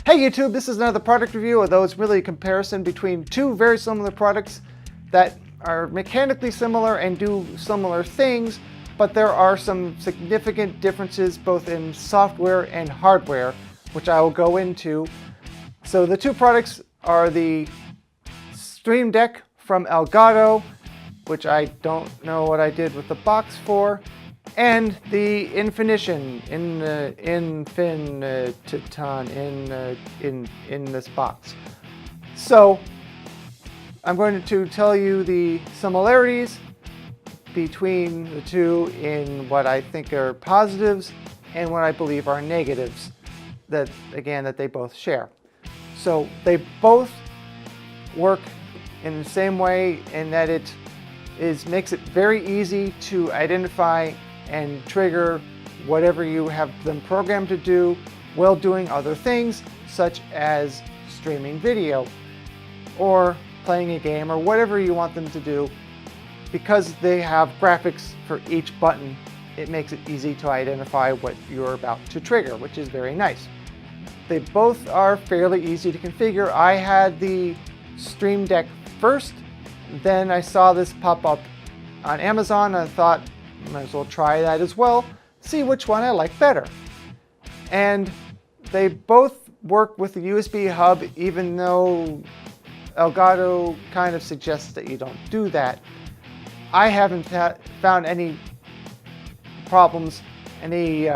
Hey YouTube, this is another product review, although it's really a comparison between two very similar products that are mechanically similar and do similar things, but there are some significant differences both in software and hardware, which I will go into. So the two products are the Stream Deck from Elgato, which I don't know what I did with the box for, and the Infinitton in this box. So I'm going to tell you the similarities between the two in what I think are positives and what I believe are negatives that they both share. So they both work in the same way in that it makes it very easy to identify and trigger whatever you have them programmed to do while doing other things, such as streaming video or playing a game or whatever you want them to do. Because they have graphics for each button, it makes it easy to identify what you're about to trigger, which is very nice. They both are fairly easy to configure. I had the Stream Deck first, then I saw this pop up on Amazon and I thought, might as well try that as well, see which one I like better. And they both work with the USB hub, even though Elgato kind of suggests that you don't do that. I haven't found any problems, any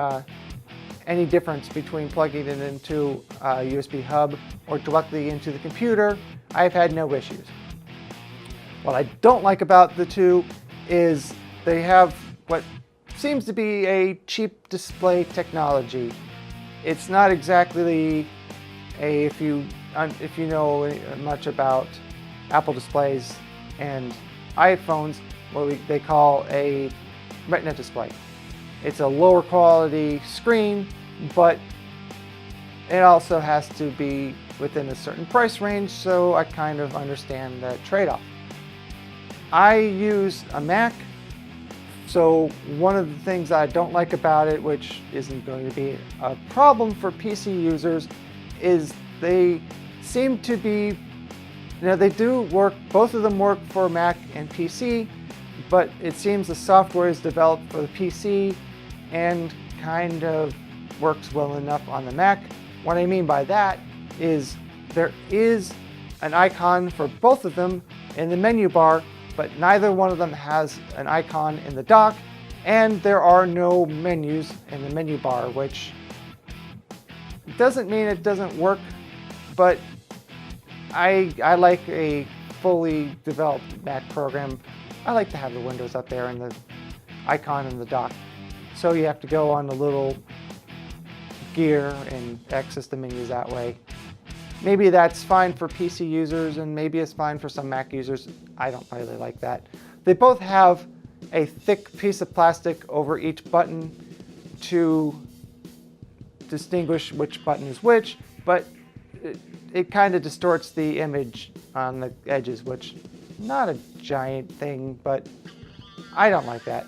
difference between plugging it into a USB hub or directly into the computer. I've had no issues. What I don't like about the two is they have what seems to be a cheap display technology. It's not exactly if you know much about Apple displays and iPhones, what they call a Retina display. It's a lower quality screen, but it also has to be within a certain price range, so I kind of understand that trade-off. I use a Mac, so one of the things I don't like about it, which isn't going to be a problem for PC users, is they seem to be, they do work, both of them work for Mac and PC, but it seems the software is developed for the PC and kind of works well enough on the Mac. What I mean by that is there is an icon for both of them in the menu bar, but neither one of them has an icon in the dock, and there are no menus in the menu bar, which doesn't mean it doesn't work, but I like a fully developed Mac program. I like to have the windows up there and the icon in the dock. So you have to go on the little gear and access the menus that way. Maybe that's fine for PC users and maybe it's fine for some Mac users. I don't really like that. They both have a thick piece of plastic over each button to distinguish which button is which, but it kind of distorts the image on the edges, which not a giant thing, but I don't like that.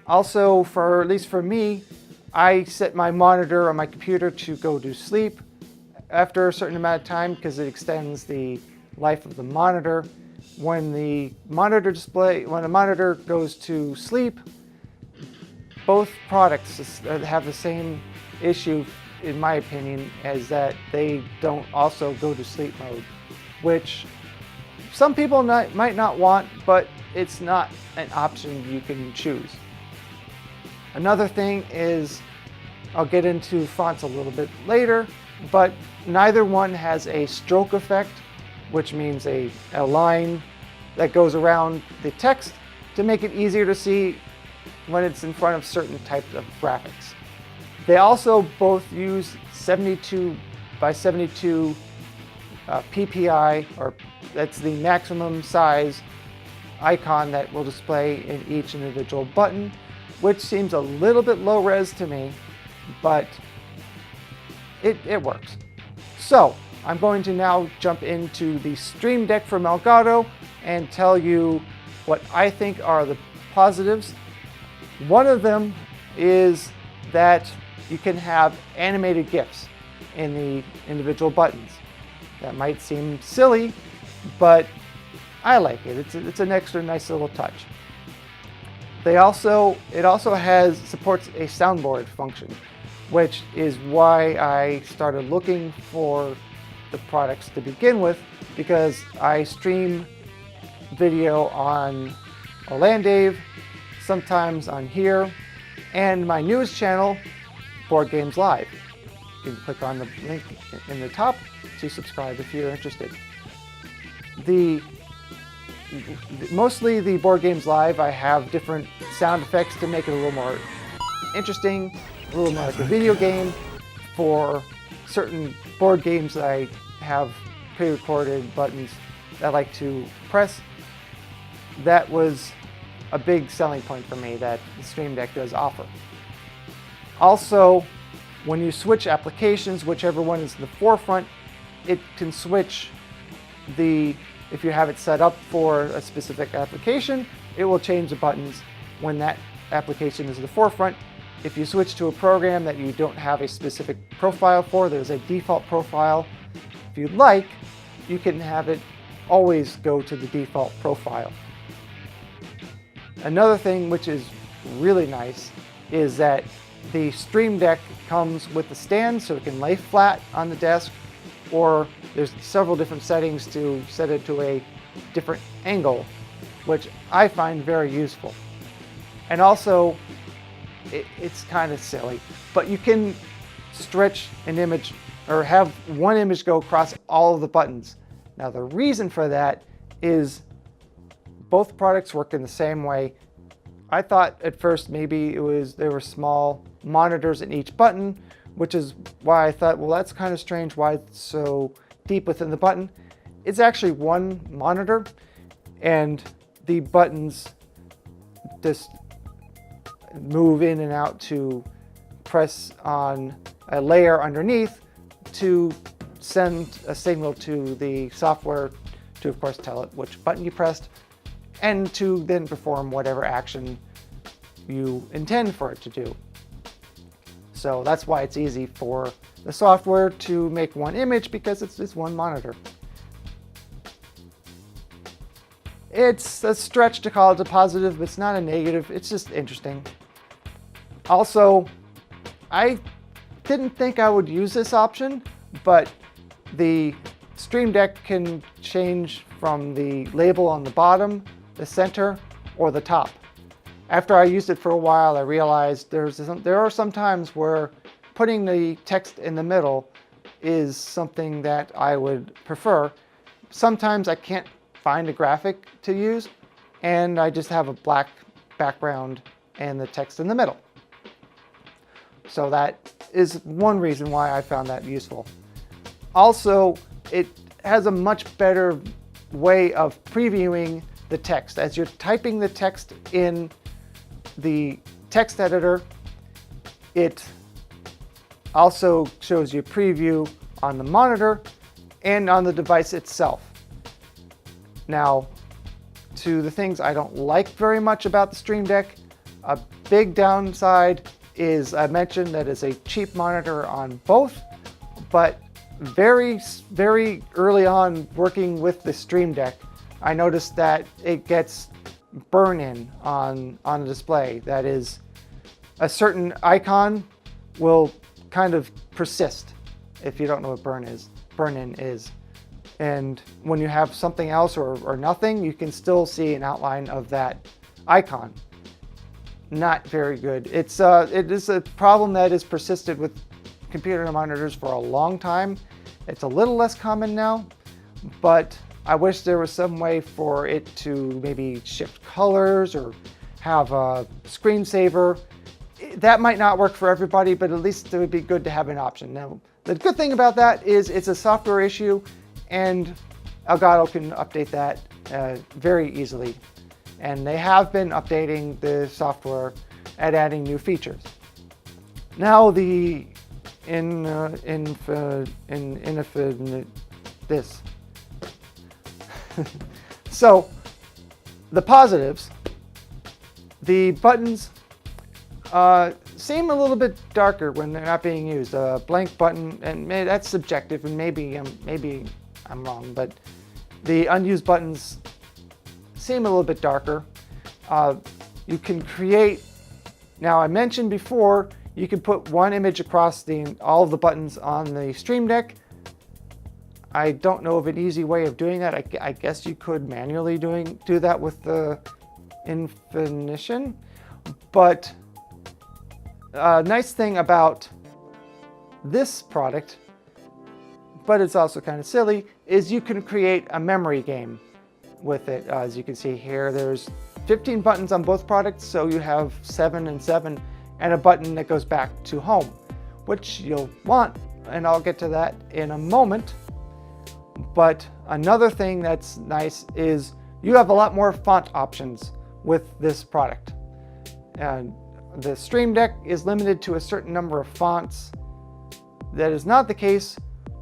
Also, at least for me, I set my monitor on my computer to go to sleep after a certain amount of time because it extends the life of the monitor. When the monitor goes to sleep, both products have the same issue, in my opinion, as that they don't also go to sleep mode, which some people might not want, but it's not an option you can choose. Another thing is, I'll get into fonts a little bit later, but neither one has a stroke effect, which means a line that goes around the text to make it easier to see when it's in front of certain types of graphics. They also both use 72 by 72 PPI, or that's the maximum size icon that will display in each individual button, which seems a little bit low res to me, but it works. So I'm going to now jump into the Stream Deck from Elgato and tell you what I think are the positives. One of them is that you can have animated GIFs. in the individual buttons. That might seem silly, but I like it. It's an extra nice little touch. It also supports a soundboard function, which is why I started looking for the products to begin with, because I stream video on Orlandave, sometimes on here, and my newest channel, Board Games Live. You can click on the link in the top to subscribe if you're interested. Mostly the Board Games Live, I have different sound effects to make it a little more interesting, a little more like a video game for certain board games that I have pre-recorded buttons that I like to press. That was a big selling point for me that the Stream Deck does offer. Also, when you switch applications, whichever one is in the forefront, it can switch if you have it set up for a specific application, it will change the buttons when that application is in the forefront. If you switch to a program that you don't have a specific profile for, there's a default profile. If you'd like, you can have it always go to the default profile. Another thing which is really nice is that the Stream Deck comes with a stand so it can lay flat on the desk, or there's several different settings to set it to a different angle, which I find very useful. And also, it's kind of silly, but you can stretch an image or have one image go across all of the buttons. Now the reason for that is both products work in the same way. I thought at first maybe there were small monitors in each button, which is why I thought, well, that's kind of strange why it's so deep within the button. It's actually one monitor, and the buttons just move in and out to press on a layer underneath to send a signal to the software to, of course, tell it which button you pressed, and to then perform whatever action you intend for it to do. So that's why it's easy for the software to make one image, because it's just one monitor. It's a stretch to call it a positive, but it's not a negative. It's just interesting. Also, I didn't think I would use this option, but the Stream Deck can change from the label on the bottom, the center, or the top. After I used it for a while, I realized there are some times where putting the text in the middle is something that I would prefer. Sometimes I can't find a graphic to use, and I just have a black background and the text in the middle. So that is one reason why I found that useful. Also, it has a much better way of previewing the text. As you're typing the text in the text editor, it also shows you a preview on the monitor and on the device itself. Now, to the things I don't like very much about the Stream Deck, a big downside is I mentioned that it's a cheap monitor on both, but very, very early on working with the Stream Deck, I noticed that it gets burn-in on the display. That is, a certain icon will kind of persist if you don't know what burn-in is. And when you have something else or nothing, you can still see an outline of that icon. Not very good. It is a problem that has persisted with computer monitors for a long time. It's a little less common now, but I wish there was some way for it to maybe shift colors or have a screensaver. That might not work for everybody, but at least it would be good to have an option. Now, the good thing about that is it's a software issue, and Elgato can update that very easily. And they have been updating the software and adding new features. Now this. So the positives, the buttons seem a little bit darker when they're not being used. A blank button, and that's subjective, and maybe I'm wrong, but the unused buttons seem a little bit darker. You can create, now I mentioned before, you can put one image across all of the buttons on the Stream Deck. I don't know of an easy way of doing that. I guess you could manually do that with the Infinitton, but a nice thing about this product, but it's also kind of silly, is you can create a memory game with it. As you can see here, there's 15 buttons on both products, so you have 7 and 7, and a button that goes back to home, which you'll want, and I'll get to that in a moment. But another thing that's nice is you have a lot more font options with this product. And the Stream Deck is limited to a certain number of fonts. That is not the case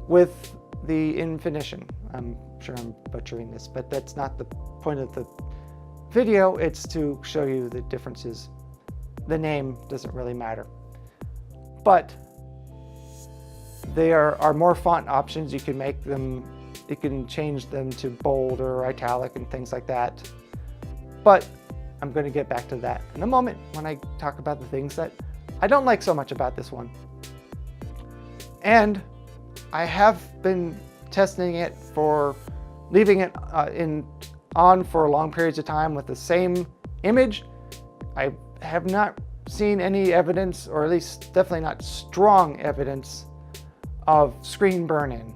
with the Infinitton. I'm sure I'm butchering this, but that's not the point of the video. It's to show you the differences. The name doesn't really matter. But there are more font options. You can make them, you can change them to bold or italic and things like that. But I'm going to get back to that in a moment when I talk about the things that I don't like so much about this one. And I have been testing it for leaving it on for long periods of time with the same image. I have not seen any evidence, or at least definitely not strong evidence, of screen burn-in.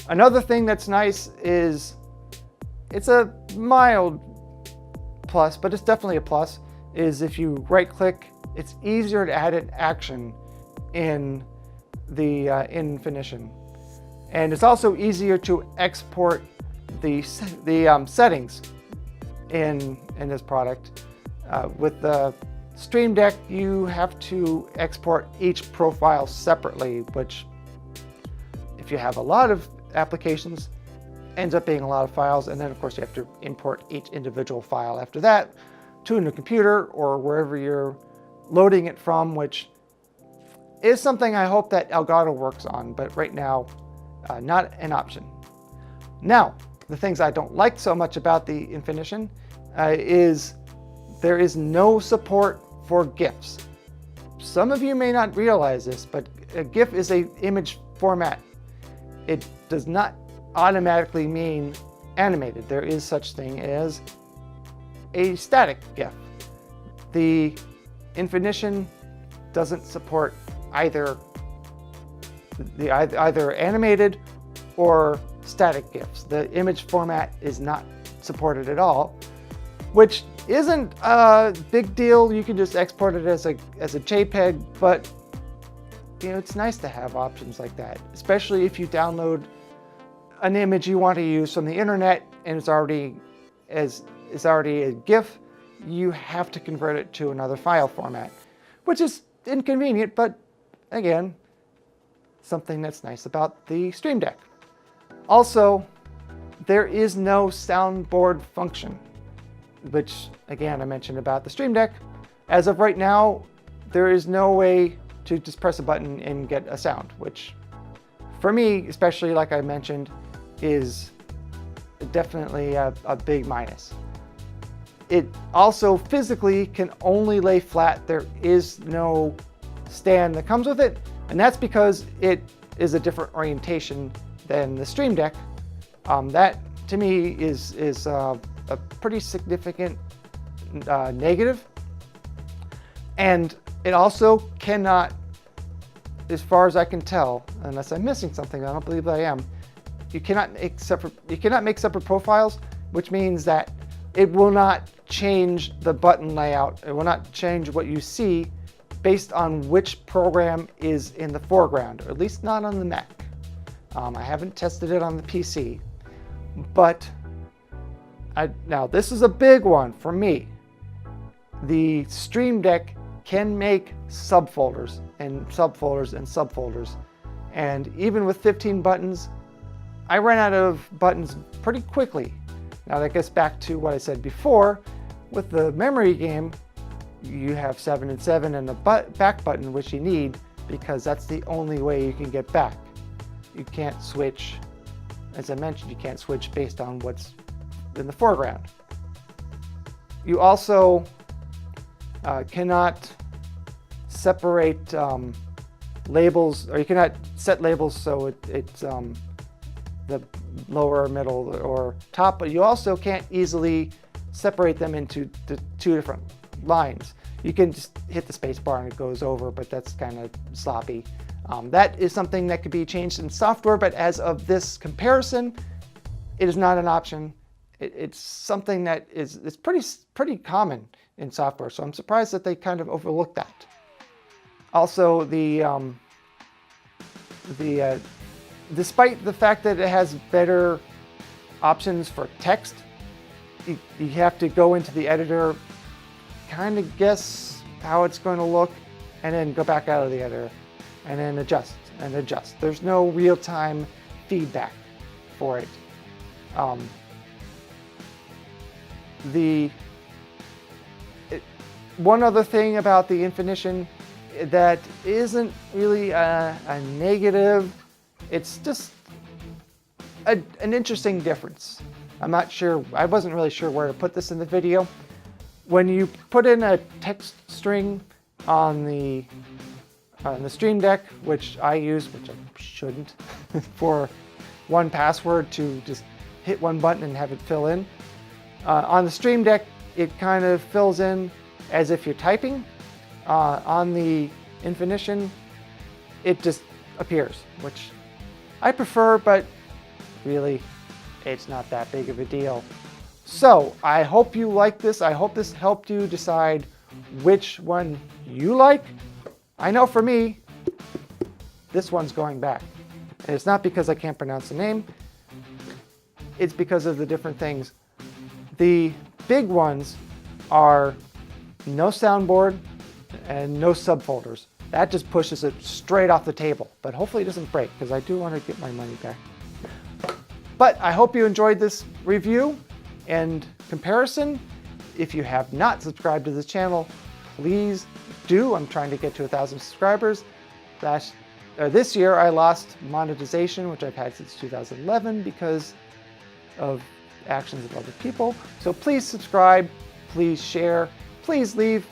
Another thing that's nice is it's a mild plus, but it's definitely a plus, is if you right-click, it's easier to add an action in the Infinitton. And it's also easier to export the settings in this product. With the Stream Deck, you have to export each profile separately, which if you have a lot of applications, ends up being a lot of files. And then of course you have to import each individual file after that to a new computer or wherever you're loading it from, which is something I hope that Elgato works on, but right now, not an option. Now, the things I don't like so much about the Infinitton is there is no support for GIFs. Some of you may not realize this, but a GIF is an image format. It does not automatically mean animated. There is such thing as a static GIF. The Infinitton doesn't support either animated or static GIFs. The image format is not supported at all, which isn't a big deal. You can just export it as a JPEG, but you know, it's nice to have options like that, especially if you download an image you want to use from the internet and it's already a GIF. You have to convert it to another file format, which is inconvenient, but again, something that's nice about the Stream Deck. Also, there is no soundboard function, which again, I mentioned about the Stream Deck. As of right now, there is no way to just press a button and get a sound, which for me, especially like I mentioned, is definitely a big minus. It also physically can only lay flat. There is no stand that comes with it, and that's because it is a different orientation than the Stream Deck. That to me is a pretty significant negative. And it also cannot, as far as I can tell, unless I'm missing something, I don't believe I am, you cannot make separate profiles, which means that it will not change the button layout. It will not change what you see based on which program is in the foreground, or at least not on the Mac. I haven't tested it on the PC, but now this is a big one for me. The Stream Deck can make subfolders and subfolders and subfolders. And even with 15 buttons, I ran out of buttons pretty quickly. Now that gets back to what I said before. With the memory game, you have 7 and 7 and a back button, which you need, because that's the only way you can get back. You can't switch, as I mentioned, you can't switch based on what's in the foreground. You also cannot separate labels, or you cannot set labels so it's the lower, middle, or top, but you also can't easily separate them into the two different lines. You can just hit the space bar and it goes over, but that's kind of sloppy. That is something that could be changed in software, but as of this comparison, it is not an option. It's something that is pretty common in software, so I'm surprised that they kind of overlooked that. Also, despite the fact that it has better options for text, you have to go into the editor, kind of guess how it's going to look, and then go back out of the editor, and then adjust and adjust. There's no real-time feedback for it. One other thing about the Infinitton that isn't really a negative, it's just an interesting difference. I'm not sure, I wasn't really sure where to put this in the video. When you put in a text string on the Stream Deck, which I use, which I shouldn't, for one password to just hit one button and have it fill in. On the Stream Deck, it kind of fills in as if you're typing. On the Infinitton, it just appears, which I prefer, but really, it's not that big of a deal. So I hope you like this. I hope this helped you decide which one you like. I know for me, this one's going back. And it's not because I can't pronounce the name. It's because of the different things. The big ones are no soundboard and no subfolders. That just pushes it straight off the table. But hopefully it doesn't break, because I do want to get my money back. But I hope you enjoyed this review and comparison. If you have not subscribed to this channel, please do. I'm trying to get to 1,000 subscribers. This year I lost monetization, which I've had since 2011 because of actions of other people. So please subscribe, please share, please leave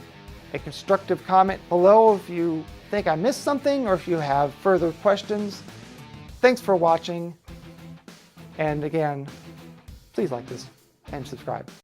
a constructive comment below if you think I missed something or if you have further questions. Thanks for watching. And again, please like this and subscribe.